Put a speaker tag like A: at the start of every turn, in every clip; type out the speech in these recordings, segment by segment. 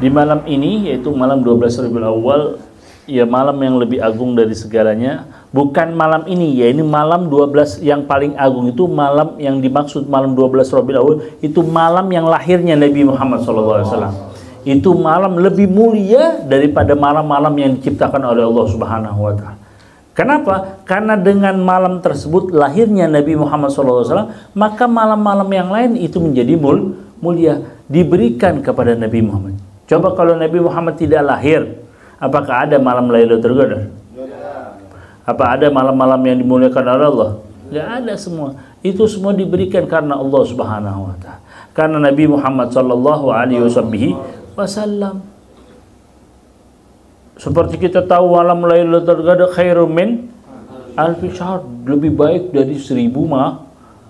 A: Di malam ini, yaitu malam 12 Rabiul Awal, ya malam yang lebih agung dari segalanya. Bukan malam ini, ya ini malam 12 yang paling agung. Itu malam yang dimaksud malam 12 Rabiul Awal, itu malam yang lahirnya Nabi Muhammad SAW. Itu malam lebih mulia daripada malam-malam yang diciptakan oleh Allah Subhanahu wa Ta'ala. Kenapa? Karena dengan malam tersebut lahirnya Nabi Muhammad SAW, maka malam-malam yang lain itu menjadi mulia, diberikan kepada Nabi Muhammad. Coba kalau Nabi Muhammad tidak lahir, apakah ada malam Lailatul Qadar? Apa ada malam-malam yang dimuliakan oleh Allah? Tidak ada semua. Itu semua diberikan karena Allah Subhanahu wa Ta'ala. Karena Nabi Muhammad sallallahu alaihi wasallam. Seperti kita tahu malam Lailatul Qadar khairum min alfi syahr, lebih baik dari 1000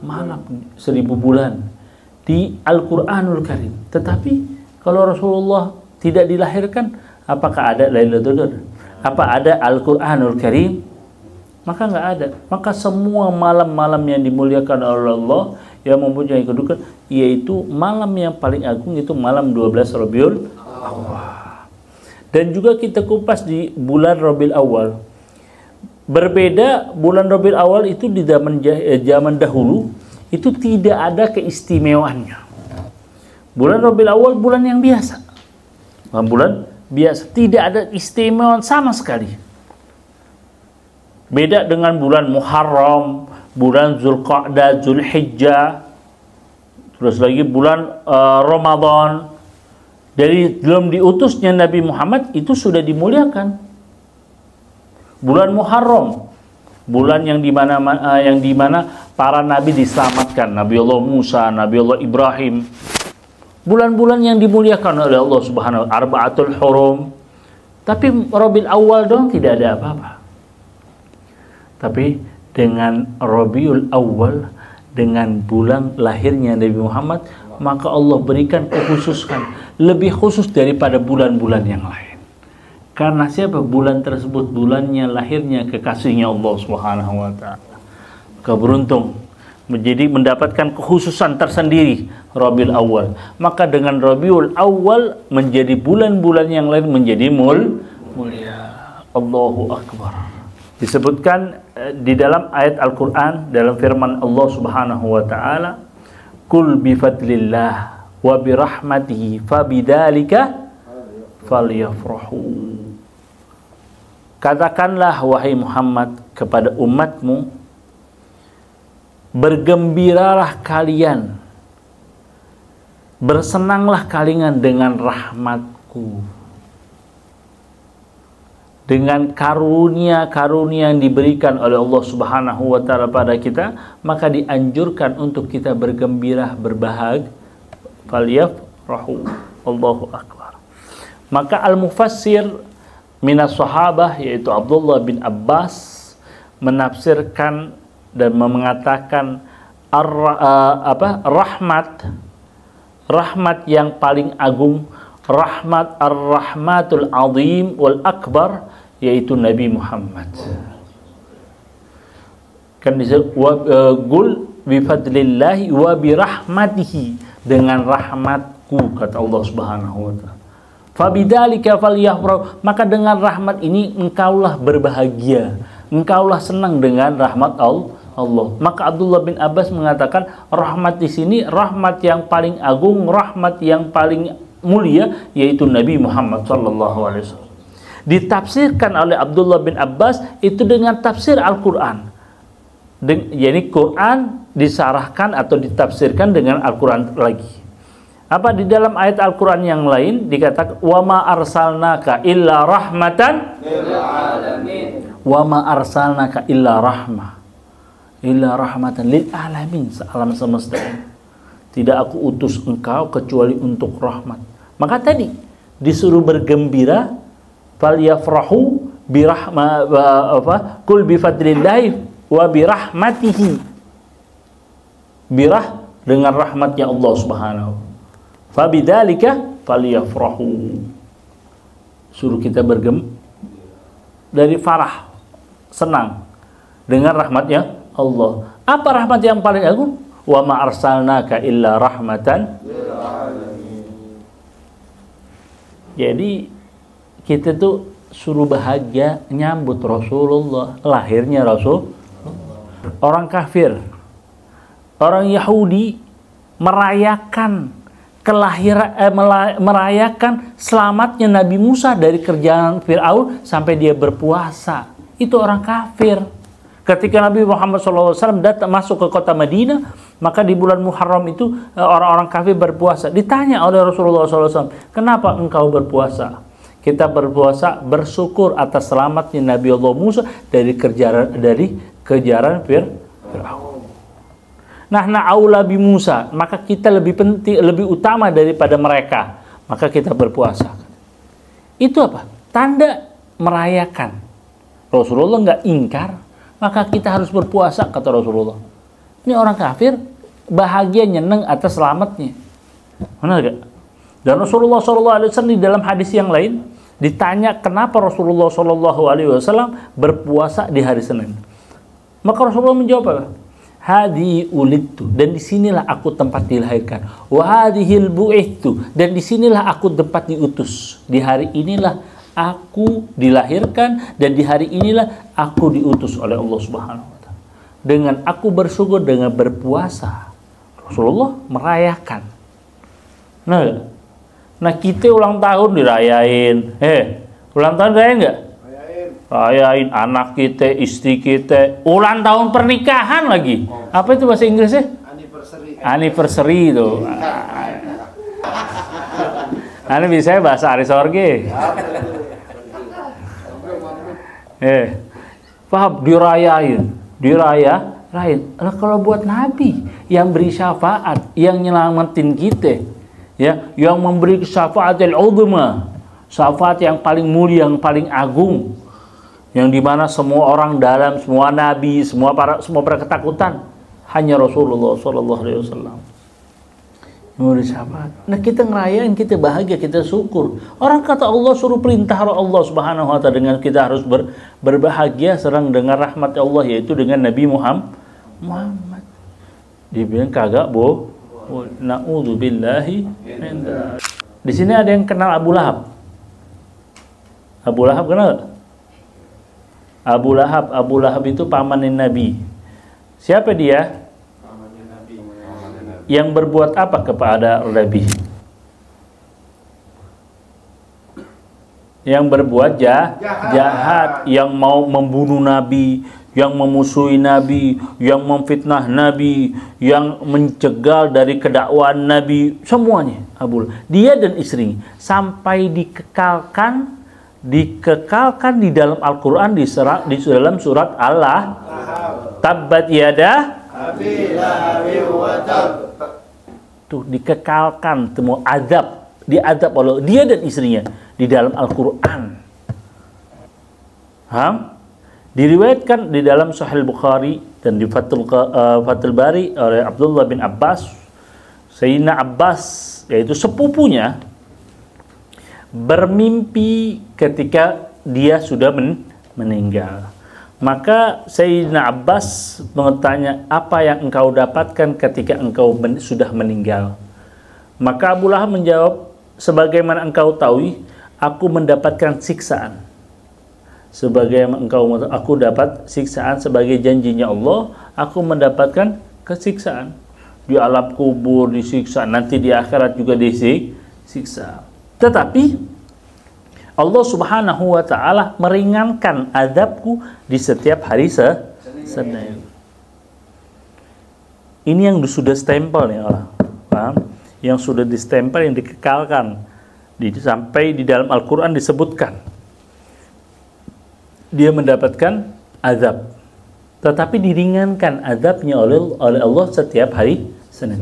A: malam, 1000 bulan di Al-Qur'anul Karim. Tetapi kalau Rasulullah tidak dilahirkan, apakah ada Lailatul Qadar? Apa ada Al-Qur'anul Karim? Maka nggak ada. Maka semua malam-malam yang dimuliakan oleh Allah, yang mempunyai kedudukan, yaitu malam yang paling agung, itu malam 12 Rabiul Awal. Dan juga kita kupas di bulan Rabiul Awal. Berbeda, bulan Rabiul Awal itu di zaman dahulu itu tidak ada keistimewaannya. Bulan Rabiul Awal bulan yang biasa. Bulan biasa, tidak ada istimewaan sama sekali. Beda dengan bulan Muharram, bulan Zulqa'dah, Zulhijjah, terus lagi bulan Ramadan. Dari belum diutusnya Nabi Muhammad itu sudah dimuliakan. Bulan Muharram, bulan yang dimana para nabi diselamatkan, Nabi Allah Musa, Nabi Allah Ibrahim. Bulan-bulan yang dimuliakan oleh Allah Subhanahu wa Ta'ala, Arba'atul Hurum. Tapi Rabiul Awal dong tidak ada apa-apa. Tapi dengan Rabiul Awal, dengan bulan lahirnya Nabi Muhammad, maka Allah berikan kekhususan, lebih khusus daripada bulan-bulan yang lain. Karena siapa? Bulan tersebut bulannya lahirnya kekasihnya Allah Subhanahu wa Ta'ala. Keberuntung menjadi mendapatkan kekhususan tersendiri Rabiul Awal. Maka dengan Rabiul Awal menjadi bulan-bulan yang lain menjadi mulia. Allahu Akbar. Disebutkan di dalam ayat Al-Quran, dalam firman Allah Subhanahu wa Ta'ala, Kul bifadlillah wa birahmatihi fabidzalika falyafrahu. Katakanlah wahai Muhammad kepada umatmu, bergembiralah kalian, bersenanglah kalian dengan rahmatku, dengan karunia-karunia yang diberikan oleh Allah Subhanahu wa Ta'ala pada kita. Maka dianjurkan untuk kita bergembira, berbahagia. Falyafrahu. Allahu Akbar. Maka al-mufassir minas sahabah, yaitu Abdullah bin Abbas, menafsirkan dan mengatakan rahmat yang paling agung, rahmat ar-rahmatul azim wal akbar, yaitu Nabi Muhammad. Kan disebut gul bifadlillahi wa birahmatihi, dengan rahmatku, kata Allah Subhanahu wa Ta'ala. Fabidzalika falyafrahu, maka dengan rahmat ini engkaulah berbahagia, engkaulah senang dengan rahmat Allah. Maka Abdullah bin Abbas mengatakan rahmat di sini rahmat yang paling agung, rahmat yang paling mulia, yaitu Nabi Muhammad sallallahu alaihi wasallam. Ditafsirkan oleh Abdullah bin Abbas itu dengan tafsir Al-Qur'an. Jadi Quran disarahkan atau ditafsirkan dengan Al-Qur'an lagi. Apa di dalam ayat Al-Qur'an yang lain dikatakan wa ma arsalnaka illa rahmatan lil alamin. Wa ma arsalnaka illa rahmatan lil alamin, alam semesta. Tidak aku utus engkau kecuali untuk rahmat. Maka tadi disuruh bergembira, falyafrahu kul bifadlillahi wa birahmatihi. Birah dengan rahmatnya Allah Subhanahu. Fabidzalika falyafrahu. Suruh kita dari farah, senang dengan rahmatnya Allah. Apa rahmat yang paling agung? Wa ma arsalnaka illa rahmatan lil alamin. Jadi kita tuh suruh bahagia nyambut Rasulullah, lahirnya Rasul. Orang kafir, orang Yahudi merayakan merayakan selamatnya Nabi Musa dari kerjaan Fir'aun sampai dia berpuasa. Itu orang kafir. Ketika Nabi Muhammad SAW datang masuk ke kota Madinah, maka di bulan Muharram itu orang-orang kafir berpuasa. Ditanya oleh Rasulullah SAW, kenapa engkau berpuasa? Kita berpuasa bersyukur atas selamatnya Nabi Allah Musa dari kejaran Fir'aun. Nah, aula bi Musa, maka kita lebih penting, lebih utama daripada mereka. Maka kita berpuasa. Itu apa? Tanda merayakan. Rasulullah nggak ingkar, maka kita harus berpuasa, kata Rasulullah. Ini orang kafir bahagia nyeneng atas selamatnya. Benar gak? Dan Rasulullah SAW di dalam hadis yang lain ditanya kenapa Rasulullah SAW berpuasa di hari Senin. Maka Rasulullah menjawab apa? Hadi ulidtu, dan disinilah aku tempat dilahirkan. Wahadihil bu'ithtu, dan disinilah aku tempat diutus. Di hari inilah aku dilahirkan, dan di hari inilah aku diutus oleh Allah Subhanahu wa Ta'ala. Dengan aku bersyukur, dengan berpuasa, Rasulullah merayakan. Nah kita ulang tahun dirayain. Ulang tahun dirayain nggak? Rayain anak kita, istri kita, ulang tahun pernikahan lagi. Apa itu bahasa Inggrisnya? Anniversary itu. Ini bisa bahasa Arisorge. Paham? Dirayain. Nah, kalau buat Nabi yang beri syafaat, yang nyelamatin kita, ya, yang memberi syafaat al-uzma, syafaat yang paling mulia, yang paling agung, yang dimana semua orang dalam, semua nabi, semua para ketakutan, hanya Rasulullah SAW. Nah kita ngerayain, kita bahagia, kita syukur. Orang kata Allah suruh perintah Allah Subhanahu wa Ta'ala dengan kita harus berbahagia serang dengan rahmat Allah, yaitu dengan Nabi Muhammad. Dibilang kagak na'udzubillahi. Di sini ada yang kenal Abu Lahab. Abu Lahab kenal? Abu Lahab itu pamannya Nabi. Siapa dia? Pamannya Nabi. Yang berbuat apa kepada Nabi? Yang berbuat jahat, yang mau membunuh Nabi, yang memusuhi Nabi, yang memfitnah Nabi, yang mencegah dari kedakwaan Nabi, semuanya Abu Lahab. Dia dan istrinya sampai dikekalkan di dalam Al-Quran di dalam surat Allah, tabbat yada abi lahabin wa tab. Tuh dikekalkan, semua azab, diazab oleh dia dan istrinya di dalam Al-Quran. Diriwayatkan di dalam Sahih Bukhari dan di Fathul Bari oleh Abdullah bin Abbas. Sayyidina Abbas, yaitu sepupunya, bermimpi ketika dia sudah meninggal. Maka Sayyidina Abbas bertanya, apa yang engkau dapatkan ketika engkau sudah meninggal? Maka Abu Lahab menjawab, sebagaimana engkau tahu, aku mendapatkan siksaan. Sebagaimana aku dapat siksaan sebagai janjinya Allah, aku mendapatkan kesiksaan. Di alam kubur disiksa, nanti di akhirat juga disiksa. Tetapi Allah Subhanahu wa Ta'ala meringankan azabku di setiap hari Senin. Ini yang sudah stempel ya Allah, paham? Yang sudah distempel, yang dikekalkan, sampai di dalam Al-Quran disebutkan dia mendapatkan azab, tetapi diringankan azabnya oleh Allah setiap hari Senin.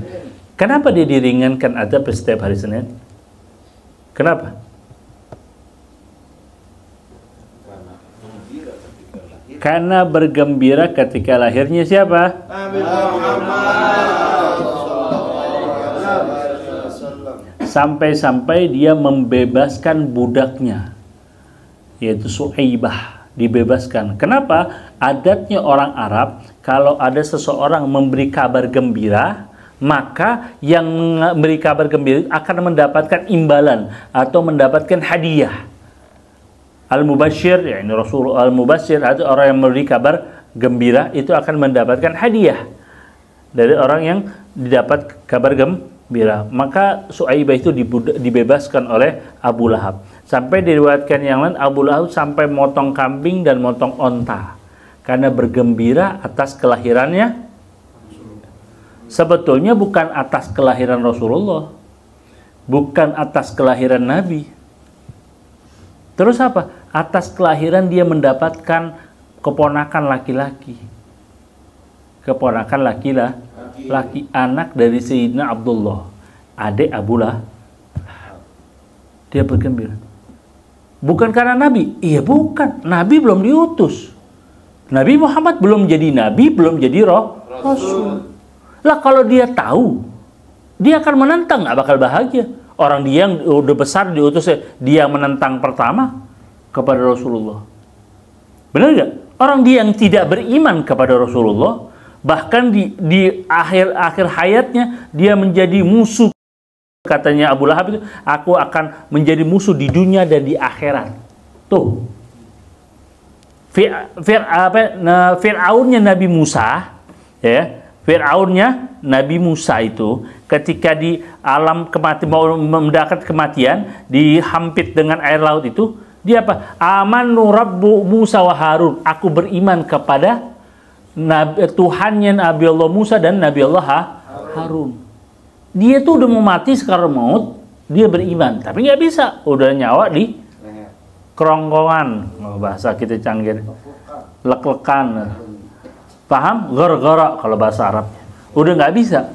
A: Kenapa dia diringankan azab setiap hari Senin? Kenapa? Karena bergembira ketika lahirnya siapa? Nabi Muhammad. Sampai-sampai dia membebaskan budaknya, yaitu Su'aibah, dibebaskan. Kenapa? Adatnya orang Arab, kalau ada seseorang memberi kabar gembira, maka yang memberi kabar gembira akan mendapatkan imbalan atau mendapatkan hadiah. Al-Mubashir, ya ini Rasul Al-Mubashir, atau orang yang memberi kabar gembira itu akan mendapatkan hadiah dari orang yang didapat kabar gembira. Maka Suaibah itu dibebaskan oleh Abu Lahab. Sampai diriwayatkan yang lain, Abu Lahab sampai motong kambing dan motong onta karena bergembira atas kelahirannya. Sebetulnya bukan atas kelahiran Rasulullah, bukan atas kelahiran Nabi. Terus apa? Atas kelahiran dia mendapatkan keponakan laki-laki. Keponakan laki-laki, anak dari Sayyidina Abdullah, adik Abu Lahab. Dia bergembira. Bukan karena Nabi? Iya bukan. Nabi belum diutus. Nabi Muhammad belum jadi Nabi, belum jadi Rasul. Lah kalau dia tahu, dia akan menentang, nggak bakal bahagia. Orang dia yang udah besar diutus, dia menentang pertama kepada Rasulullah. Benar nggak? Orang dia yang tidak beriman kepada Rasulullah, bahkan di akhir hayatnya dia menjadi musuh. Katanya Abu Lahab itu, aku akan menjadi musuh di dunia dan di akhirat. Tuh. Fir'aunnya Nabi Musa, ya. Fir'aunnya Nabi Musa itu ketika di alam kematian, mau mendekat kematian, dihampit dengan air laut itu, dia apa? Amanu Rabbu Musa wa Harun. Aku beriman kepada Tuhannya Nabi Allah Musa dan Nabi Allah Harun. Dia tuh udah mau mati sekarang maut, dia beriman, tapi nggak bisa, udah nyawa di kerongkongan, bahasa kita canggih, lek-lekan. Paham? Gara-gara kalau bahasa Arab. Udah nggak bisa.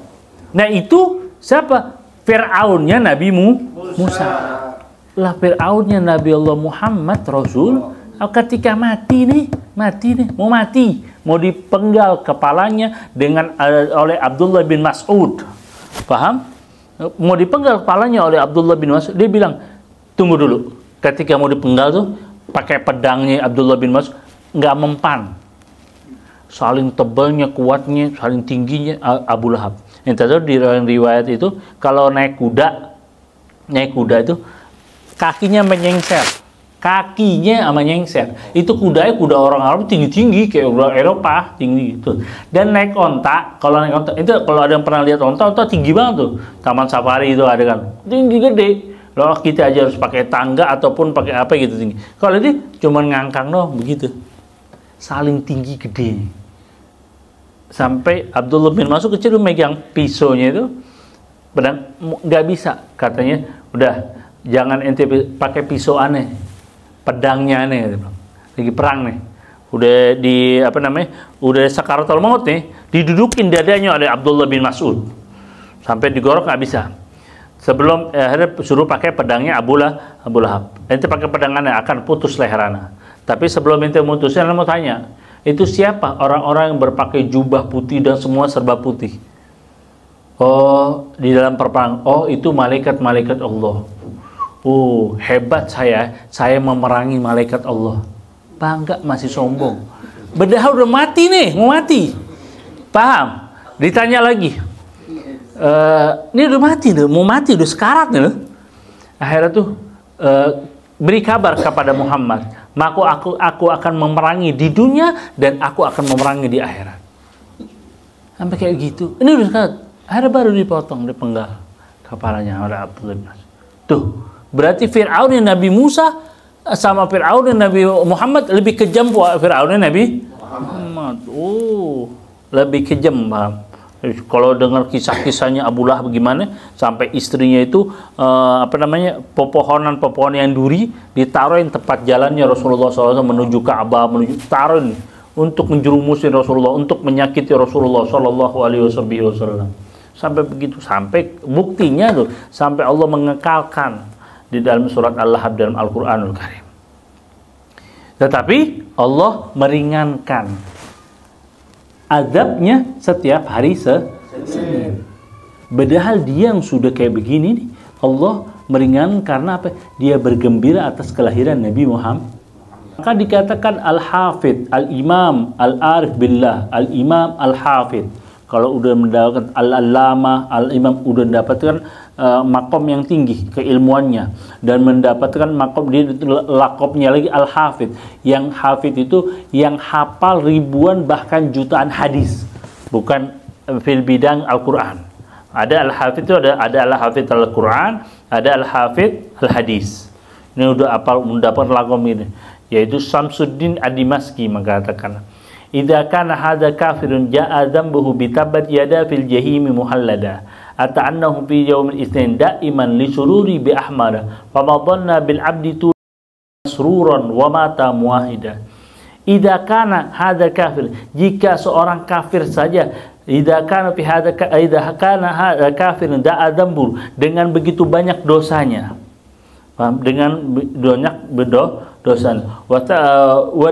A: Nah itu siapa? Fir'aunnya Nabi Musa. Lah Fir'aunnya Nabi Allah Muhammad Rasul. Ketika mati nih, mau dipenggal kepalanya oleh Abdullah bin Mas'ud. Paham? Mau dipenggal kepalanya oleh Abdullah bin Mas'ud. Dia bilang, tunggu dulu. Ketika mau dipenggal tuh, pakai pedangnya Abdullah bin Mas'ud, nggak mempan. Saling tebalnya, kuatnya, saling tingginya Abu Lahab. Yang tadi di riwayat itu, kalau naik kuda itu kakinya menyengser, Itu kudanya kuda orang Arab tinggi-tinggi kayak kuda Eropa tinggi gitu. Dan naik onta, kalau naik onta itu kalau ada yang pernah lihat onta tinggi banget tuh. Taman safari itu ada kan, tinggi gede. Loh kita aja harus pakai tangga ataupun pakai apa gitu tinggi. Kalau ini cuma ngangkang doang begitu. Saling tinggi gede. Sampai Abdullah bin Mas'ud kecil megang pisaunya itu, pedang nggak bisa katanya. Udah jangan ente pakai pisau aneh, pedangnya aneh. Lagi perang nih, udah di udah sakaratul maut nih, didudukin dadanya oleh Abdullah bin Mas'ud sampai digorok nggak bisa. Sebelum akhirnya suruh pakai pedangnya Abu Lahab. Ente pakai pedangannya akan putus leherana. Tapi sebelum ente mutusnya, ente mau tanya, itu siapa orang-orang yang berpakai jubah putih dan semua serba putih? Oh, di dalam perperangan. Oh, itu malaikat-malaikat Allah. Oh, hebat saya memerangi malaikat Allah. Bangga masih sombong. Padahal udah mati nih, mau mati. Paham? Ditanya lagi. Ini udah mati nih, mau mati, udah sekarat nih. Akhirnya tuh beri kabar kepada Muhammad. Maka aku akan memerangi di dunia dan aku akan memerangi di akhirat. Sampai kayak gitu. Ini udah sekarat. Akhirnya baru dipotong, dipenggal kepalanya oleh Abdullah bin Mas'ud. Tuh, berarti Fir'aun yang Nabi Musa sama Fir'aun yang Nabi Muhammad lebih kejam Fir'aun yang Nabi Muhammad. Oh, lebih kejam, paham? Kalau dengar kisah-kisahnya Abu Lahab bagaimana sampai istrinya itu pepohonan yang duri ditaruhin tempat jalannya Rasulullah SAW menuju Ka'bah, taruhin untuk menjerumusin Rasulullah, untuk menyakiti Rasulullah SAW. Sampai begitu, sampai buktinya tuh, sampai Allah mengekalkan di dalam surat Al-Lahab dalam Al-Quranul Karim. Tetapi Allah meringankan azabnya setiap hari Senin. Padahal dia yang sudah kayak begini nih, Allah meringankan karena apa? Dia bergembira atas kelahiran Nabi Muhammad. Maka dikatakan Al-Hafidh, Al-Imam, Al-Arif Billah, Al-Imam, Al-Hafidh. Kalau udah mendapatkan al-allamah, al-imam, udah mendapatkan makom yang tinggi keilmuannya, dan mendapatkan makom di lakopnya lagi al-hafid. Yang hafid itu yang hafal ribuan bahkan jutaan hadis, bukan fil bidang Al-Quran. Ada al-hafid itu ada al-hafid Al-Quran, ada al-hafid al-hadis. Ini udah hafal mendapat lakom ini, yaitu Samsuddin Ad-Dimashqi mengatakan, idza kana hadza kafirun ja'a dzambuhu bi tabbat yada fil jahimi muhallada ata'annahu fi yaumil itsnin da'iman li sururi bi ahmada fa madhanna bil abdi masruran wa mata muwahida. Idza kana hadza kafir, jika seorang kafir saja, idza kana hadza kafirun da'a dzambur, dengan begitu banyak dosanya, dengan banyak dosa,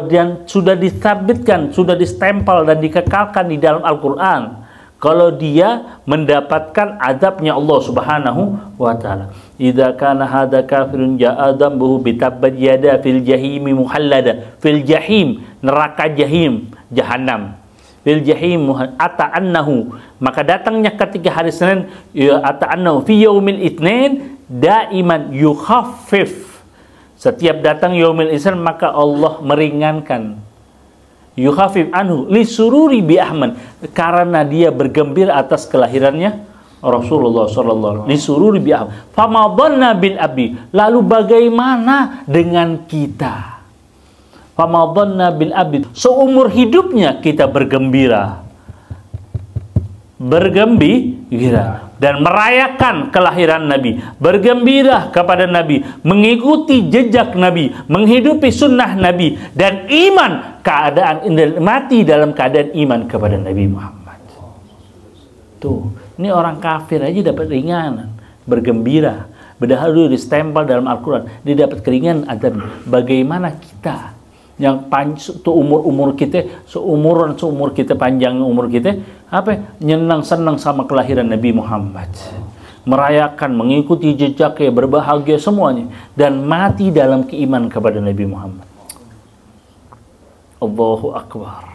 A: dan sudah disabitkan, sudah distempel dan dikekalkan di dalam Al-Quran, kalau dia mendapatkan azabnya Allah Subhanahu wa Ta'ala. Idza kana hadza kafirun ja'a dzambuhu bi tabbat yada fil jahimi muhallada, fil jahim, neraka jahim, jahanam, fil jahim ata'annahu, maka datangnya ketika hari Senin, ata'annahu fi yaumil itsnin daiman yukhaffif, setiap datang yaumil itsnin maka Allah meringankan, yukhaffif anhu li sururi bi ahmad, karena dia bergembira atas kelahirannya Rasulullah sallallahu alaihi wasallam, bi ahmad. Famadhanna bil abi, lalu bagaimana dengan kita? Famadhanna bil abi, seumur hidupnya kita bergembira dan merayakan kelahiran Nabi, bergembira kepada Nabi, mengikuti jejak Nabi, menghidupi sunnah Nabi, dan iman, keadaan mati dalam keadaan iman kepada Nabi Muhammad. Tuh, ini orang kafir aja dapat ringanan, bergembira, padahal dulu distempel dalam Al-Quran, dia dapat keringanan. Bagaimana kita yang umur kita seumur kita, panjang umur kita, nyenang senang sama kelahiran Nabi Muhammad, merayakan, mengikuti jejaknya, berbahagia semuanya, dan mati dalam keimanan kepada Nabi Muhammad. Allahu Akbar.